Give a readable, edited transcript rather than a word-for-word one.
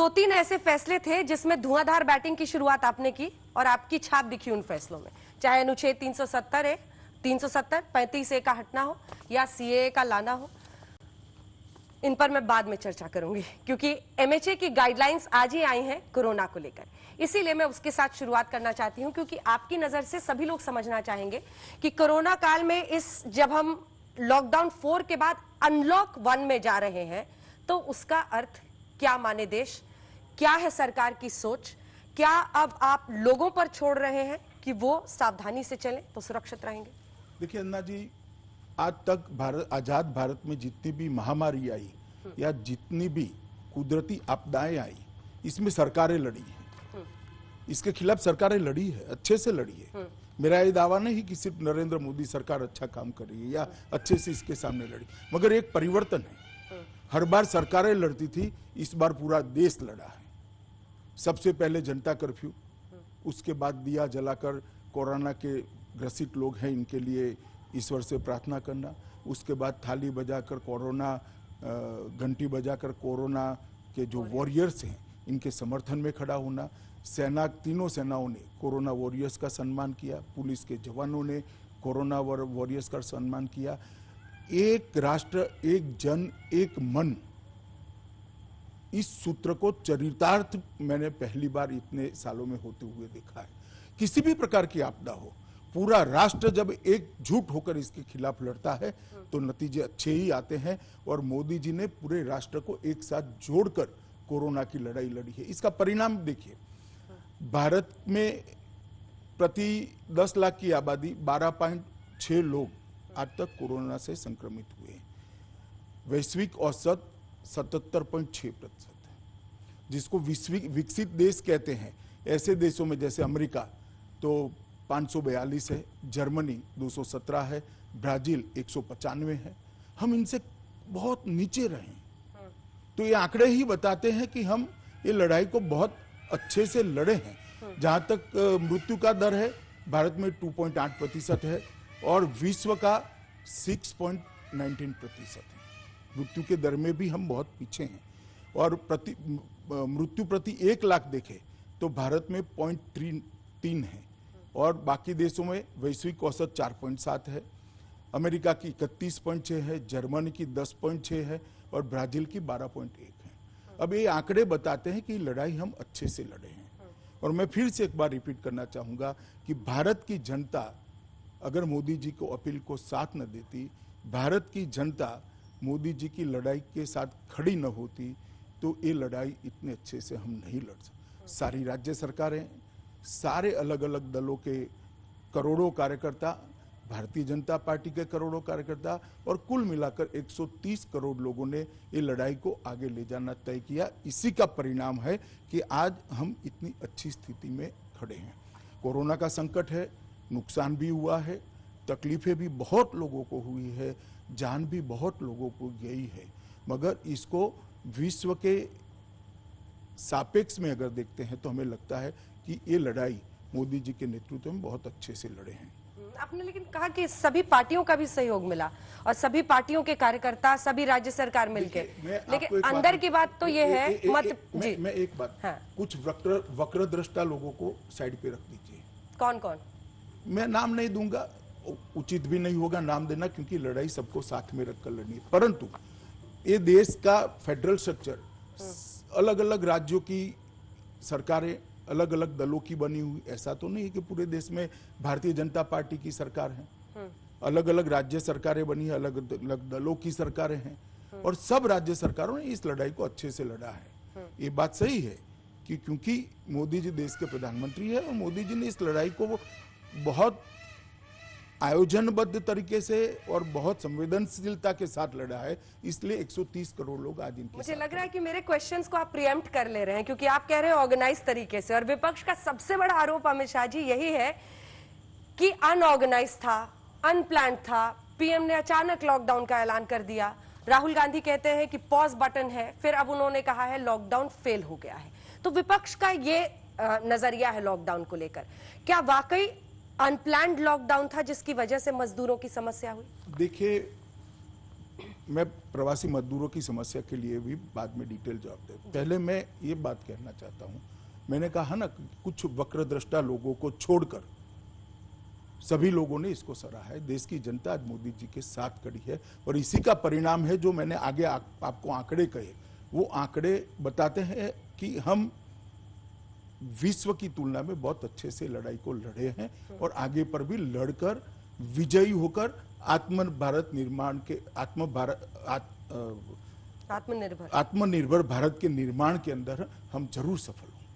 दो तीन ऐसे फैसले थे जिसमें धुआंधार बैटिंग की शुरुआत आपने की और आपकी छाप दिखी उन फैसलों में, चाहे अनुच्छेद 370 है, 370, 35A का हटना हो या CAA का लाना हो। इन पर मैं बाद में चर्चा करूंगी क्योंकि MHA की गाइडलाइंस आज ही आई हैं कोरोना को लेकर, इसीलिए मैं उसके साथ शुरुआत करना चाहती हूं क्योंकि आपकी नजर से सभी लोग समझना चाहेंगे कि कोरोना काल में जब हम लॉकडाउन 4 के बाद अनलॉक 1 में जा रहे हैं तो उसका अर्थ क्या माने देश, क्या है सरकार की सोच, क्या अब आप लोगों पर छोड़ रहे हैं कि वो सावधानी से चलें तो सुरक्षित रहेंगे? देखिए अन्ना जी, आज तक आजाद भारत में जितनी भी महामारी आई या जितनी भी कुदरती आपदाएं आई, इसमें सरकारें लड़ी हैं। इसके खिलाफ सरकारें लड़ी है, अच्छे से लड़ी है। मेरा ये दावा नहीं कि सिर्फ नरेंद्र मोदी सरकार अच्छा काम कर रही है या अच्छे से इसके सामने लड़ी, मगर एक परिवर्तन है। हर बार सरकारें लड़ती थी, इस बार पूरा देश लड़ा है। सबसे पहले जनता कर्फ्यू, उसके बाद दिया जलाकर कोरोना के ग्रसित लोग हैं इनके लिए ईश्वर से प्रार्थना करना, उसके बाद थाली बजाकर कोरोना, घंटी बजाकर कोरोना के जो वॉरियर्स हैं इनके समर्थन में खड़ा होना। तीनों सेनाओं ने कोरोना वॉरियर्स का सम्मान किया, पुलिस के जवानों ने कोरोना वॉरियर्स का सम्मान किया। एक राष्ट्र एक जन एक मन, इस सूत्र को चरितार्थ मैंने पहली बार इतने सालों में होते हुए देखा है। किसी भी प्रकार की आपदा हो, पूरा राष्ट्र जब एकजुट होकर इसके खिलाफ लड़ता है तो नतीजे अच्छे ही आते हैं। और मोदी जी ने पूरे राष्ट्र को एक साथ जोड़कर कोरोना की लड़ाई लड़ी है। इसका परिणाम देखिए, भारत में प्रति 10 लाख की आबादी 12.6 लोग आज तक कोरोना से संक्रमित हुए हैं। वैश्विक औसत 77.6% है, जिसको विकसित देश कहते हैं। ऐसे देशों में जैसे अमेरिका तो 542 है, जर्मनी 217 है, ब्राजील 195 है। हम इनसे बहुत नीचे रहे। तो ये आंकड़े ही बताते हैं कि हम ये लड़ाई को बहुत अच्छे से लड़े हैं। जहां तक मृत्यु का दर है, भारत में 2.8% है और विश्व का 6.19% है। मृत्यु के दर में भी हम बहुत पीछे हैं। और मृत्यु प्रति 1 लाख देखें तो भारत में 0.3 है और बाकी देशों में वैश्विक औसत 4.7 है। अमेरिका की 31.6 है, जर्मनी की 10.6 है और ब्राजील की 12.1 है। अब ये आंकड़े बताते हैं कि लड़ाई हम अच्छे से लड़े हैं। और मैं फिर से एक बार रिपीट करना चाहूंगा कि भारत की जनता अगर मोदी जी को अपील को साथ न देती, भारत की जनता मोदी जी की लड़ाई के साथ खड़ी न होती तो ये लड़ाई इतने अच्छे से हम नहीं लड़ सकते। सारी राज्य सरकारें, सारे अलग अलग दलों के करोड़ों कार्यकर्ता, भारतीय जनता पार्टी के करोड़ों कार्यकर्ता और कुल मिलाकर 130 करोड़ लोगों ने ये लड़ाई को आगे ले जाना तय किया। इसी का परिणाम है कि आज हम इतनी अच्छी स्थिति में खड़े हैं। कोरोना का संकट है, नुकसान भी हुआ है, तकलीफें भी बहुत लोगों को हुई है, जान भी बहुत लोगों को गई है, मगर इसको विश्व के सापेक्ष में अगर देखते हैं तो हमें लगता है कि ये लड़ाई मोदी जी के नेतृत्व में बहुत अच्छे से लड़े हैं। आपने लेकिन कहा कि सभी पार्टियों का भी सहयोग मिला और सभी पार्टियों के कार्यकर्ता, सभी राज्य सरकार मिलकर, लेकिन अंदर की बात तो ये है मैं एक बात, कुछ वक्रदृष्टा लोगों को साइड पे रख दीजिए। कौन कौन? मैं नाम नहीं दूंगा, उचित भी नहीं होगा नाम देना, क्योंकि लड़ाई सबको साथ में रखकर लड़नी है। परंतु ये देश का फेडरल स्ट्रक्चर, अलग अलग राज्यों की सरकारें अलग अलग दलों की बनी हुई, ऐसा तो नहीं है कि पूरे देश में भारतीय जनता पार्टी की सरकार है। अलग अलग राज्य सरकारें बनी है, अलग अलग दलों की सरकारें हैं और सब राज्य सरकारों ने इस लड़ाई को अच्छे से लड़ा है। ये बात सही है कि क्योंकि मोदी जी देश के प्रधानमंत्री है और मोदी जी ने इस लड़ाई को बहुत आयोजनबद्ध तरीके से और बहुत संवेदनशीलता के साथ लड़ा है, इसलिए 130 करोड़ लोग आज इनके मुझे लग रहा है कि मेरे क्वेश्चंस को आप प्रीएम्प्ट कर ले रहे हैं क्योंकि आप कह रहे हैं ऑर्गेनाइज तरीके से, और विपक्ष का सबसे बड़ा आरोप अमित शाह जी यही है कि अनऑर्गेनाइज था, अनप्लान्ड था, पीएम ने अचानक लॉकडाउन का ऐलान कर दिया। राहुल गांधी कहते हैं कि पॉज बटन है, फिर अब उन्होंने कहा है लॉकडाउन फेल हो गया है। तो विपक्ष का ये नजरिया है लॉकडाउन को लेकर। क्या वाकई अनप्लान्ड लॉकडाउन था जिसकी वजह से मजदूरों की समस्या हुई? देखिए, मैं प्रवासी मजदूरों की समस्या के लिए भी बाद में डिटेल जवाब दे। पहले मैं ये बात कहना चाहता हूँ, मैंने कहा ना कि कुछ वक्रदृष्टा लोगों को छोड़कर सभी लोगों ने इसको सराहा है। देश की जनता आज मोदी जी के साथ खड़ी है और इसी का परिणाम है जो मैंने आगे आपको आंकड़े कहे। वो आंकड़े बताते हैं कि हम विश्व की तुलना में बहुत अच्छे से लड़ाई को लड़े हैं और आगे पर भी लड़कर विजयी होकर आत्मनिर्भर भारत के निर्माण के अंदर हम जरूर सफल